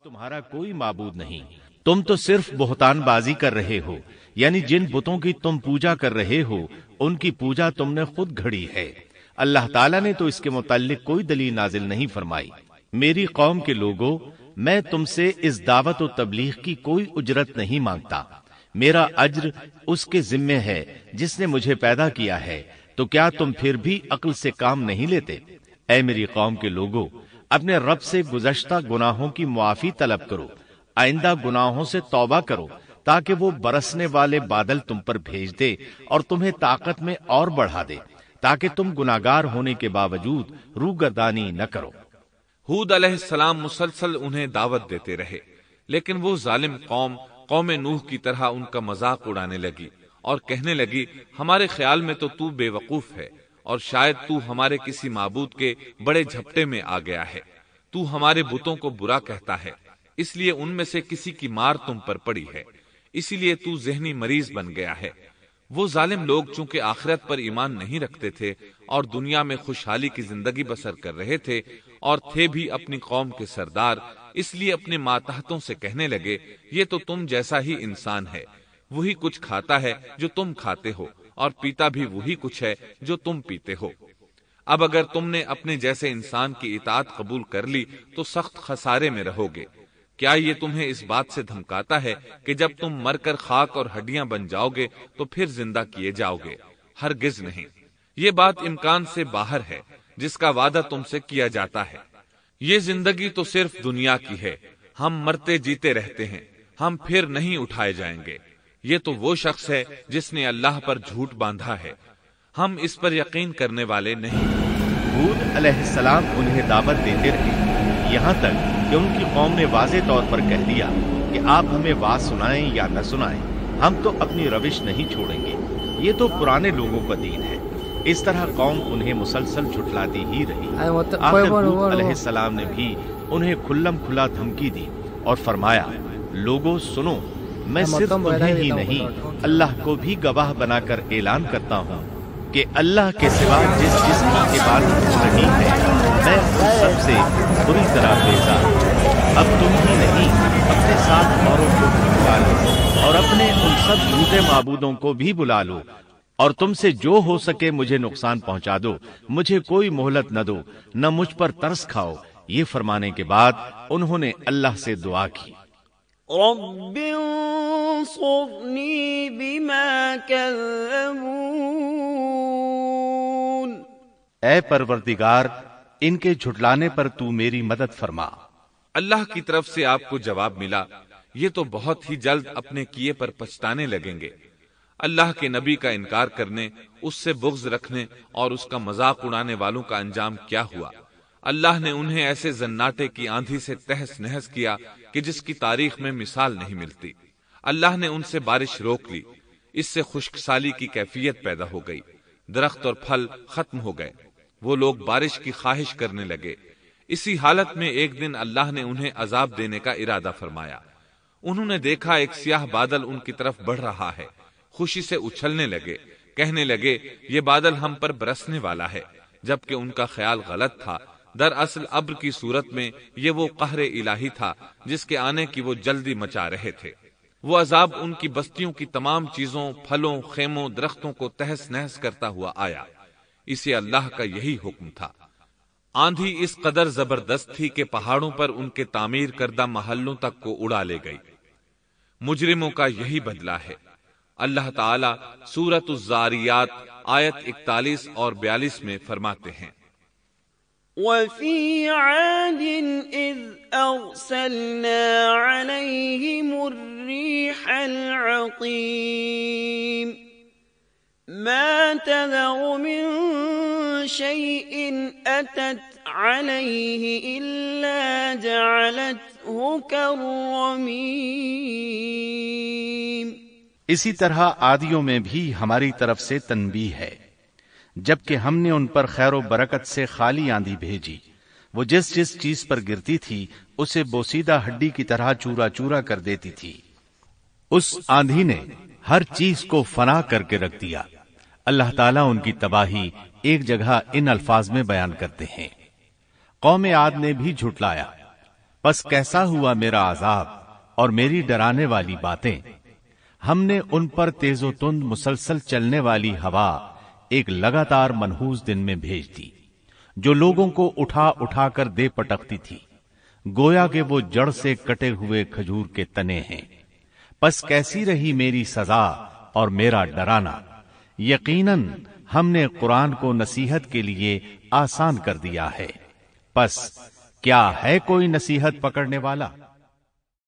تمہارا کوئی معبود نہیں، تم تو صرف بہتان بازی کر رہے ہو، یعنی جن بتوں کی تم پوجا کر رہے ہو ان کی پوجا تم نے خود گھڑی ہے۔ اللہ تعالیٰ نے تو اس کے متعلق کوئی دلیل نازل نہیں فرمائی۔ میری قوم کے لوگوں، میں تم سے اس دعوت و تبلیغ کی کوئی اجرت نہیں مانگتا، میرا اجر اس کے ذمے ہے جس نے مجھے پیدا کیا ہے، تو کیا تم پھر بھی عقل سے کام نہیں لیتے؟ اے میری قوم کے لوگوں، اپنے رب سے گزشتہ گناہوں کی معافی طلب کرو، آئندہ گناہوں سے توبہ کرو، تاکہ وہ برسنے والے بادل تم پر بھیج دے اور تمہیں طاقت میں اور بڑھا دے، تاکہ تم گناہگار ہونے کے باوجود روگردانی نہ کرو۔ ہود علیہ السلام مسلسل انہیں دعوت دیتے رہے، لیکن وہ ظالم قوم نوح کی طرح ان کا مذاق اڑانے لگی اور کہنے لگی، ہمارے خیال میں تو بے وقوف ہے، اور شاید تو ہمارے کسی معبود کے بڑے جھپٹے میں آ گیا ہے، تو ہمارے بتوں کو برا کہتا ہے، اس لیے ان میں سے کسی کی مار تم پر پڑی ہے، اسی لیے تو ذہنی مریض بن گیا ہے۔ وہ ظالم لوگ چونکہ آخرت پر ایمان نہیں رکھتے تھے اور دنیا میں خوشحالی کی زندگی بسر کر رہے تھے اور تھے بھی اپنی قوم کے سردار، اس لیے اپنے ماتحتوں سے کہنے لگے، یہ تو تم جیسا ہی انسان ہے، وہی کچھ کھاتا ہے جو تم کھاتے ہو اور پیتا بھی وہی کچھ ہے جو تم پیتے ہو۔ اب اگر تم نے اپنے جیسے انسان کی اطاعت قبول کر لی تو سخت خسارے میں رہو گے۔ کیا یہ تمہیں اس بات سے دھمکاتا ہے کہ جب تم مر کر خاک اور ہڈیاں بن جاؤ گے تو پھر زندہ کیے جاؤ گے؟ ہرگز نہیں، یہ بات امکان سے باہر ہے جس کا وعدہ تم سے کیا جاتا ہے۔ یہ زندگی تو صرف دنیا کی ہے، ہم مرتے جیتے رہتے ہیں، ہم پھر نہیں اٹھائے جائیں گے۔ یہ تو وہ شخص ہے جس نے اللہ پر جھوٹ باندھا ہے، ہم اس پر یقین کرنے والے نہیں۔ ہود علیہ السلام انہیں دعوت دیتے رہے، یہاں تک کہ ان کی قوم نے واضح طور پر کہہ دیا کہ آپ ہمیں واز سنائیں یا نہ سنائیں، ہم تو اپنی روش نہیں چھوڑیں گے، یہ تو پرانے لوگوں کا دین ہے۔ اس طرح قوم انہیں مسلسل جھٹلاتی ہی رہی۔ آخر ہود علیہ السلام نے بھی انہیں کھلم کھلا دھمکی دی اور فرمایا، لوگوں سنو، میں صرف انہیں ہی نہیں اللہ کو بھی گواہ بنا کر اعلان کرتا ہوں کہ اللہ کے سوا جس کی عبادت ہو رہی ہے میں ان سب سے بری طرح بیزار ہوں۔ اب تم ہی نہیں، اپنے ساتھ اوروں کو بھی بلا لو اور اپنے ان سب جھوٹے معبودوں کو بھی بلا لو، اور تم سے جو ہو سکے مجھے نقصان پہنچا دو، مجھے کوئی مہلت نہ دو، نہ مجھ پر ترس کھاؤ۔ یہ فرمانے کے بعد انہوں نے اللہ سے دعا کی، رب انصرنی بما کذبون، اے پروردگار ان کے جھٹلانے پر تو میری مدد فرما۔ اللہ کی طرف سے آپ کو جواب ملا، یہ تو بہت ہی جلد اپنے کیے پر پچھتانے لگیں گے۔ اللہ کے نبی کا انکار کرنے، اس سے بغض رکھنے اور اس کا مذاق اڑانے والوں کا انجام کیا ہوا؟ اللہ نے انہیں ایسے زناٹے کی آندھی سے تہس نہس کیا کہ جس کی تاریخ میں مثال نہیں ملتی۔ اللہ نے ان سے بارش روک لی، اس سے خشک سالی کی کیفیت پیدا ہو گئی، درخت اور پھل ختم ہو گئے، وہ لوگ بارش کی خواہش کرنے لگے۔ اسی حالت میں ایک دن اللہ نے انہیں عذاب دینے کا ارادہ فرمایا۔ انہوں نے دیکھا ایک سیاہ بادل ان کی طرف بڑھ رہا ہے، خوشی سے اچھلنے لگے، کہنے لگے یہ بادل ہم پر برسنے والا ہے، جبکہ ان کا خیال غلط تھا۔ دراصل ابر کی صورت میں یہ وہ قہر الہی تھا جس کے آنے کی وہ جلدی مچا رہے تھے۔ وہ عذاب ان کی بستیوں کی تمام چیزوں، پھلوں، خیموں، درختوں کو تہس نہس کرتا ہوا آیا۔ اسے اللہ کا یہی حکم تھا۔ آندھی اس قدر زبردست تھی کہ پہاڑوں پر ان کے تعمیر کردہ محلوں تک کو اڑا لے گئی۔ مجرموں کا یہی بدلہ ہے۔ اللہ تعالی سورۃ الزاریات آیت 41 اور 42 میں فرماتے ہیں، وَفِي عَادٍ إِذْ أَرْسَلْنَا عَلَيْهِمُ الرِّيحَ الْعَقِيمَ مَا تَذَرُ مِن شَيْءٍ أَتَتْ عَلَيْهِ إِلَّا جَعَلَتْهُ كَالرَّمِيمِ۔ اسی طرح عادیوں میں بھی ہماری طرف سے تنبیہ ہے، جبکہ ہم نے ان پر خیر و برکت سے خالی آندھی بھیجی، وہ جس جس چیز پر گرتی تھی اسے بوسیدہ ہڈی کی طرح چورا چورا کر دیتی تھی۔ اس آندھی نے ہر چیز کو فنا کر کے رکھ دیا۔ اللہ تعالیٰ ان کی تباہی ایک جگہ ان الفاظ میں بیان کرتے ہیں، قوم عاد نے بھی جھٹلایا، پس کیسا ہوا میرا عذاب اور میری ڈرانے والی باتیں؟ ہم نے ان پر تیز و تند مسلسل چلنے والی ہوا ایک لگاتار منحوس دن میں بھیج دی، جو لوگوں کو اٹھا اٹھا کر دے پٹکتی تھی، گویا کہ وہ جڑ سے کٹے ہوئے کھجور کے تنے ہیں۔ پس کیسی رہی میری سزا اور میرا ڈرانا؟ یقیناً ہم نے قرآن کو نصیحت کے لیے آسان کر دیا ہے، پس کیا ہے کوئی نصیحت پکڑنے والا؟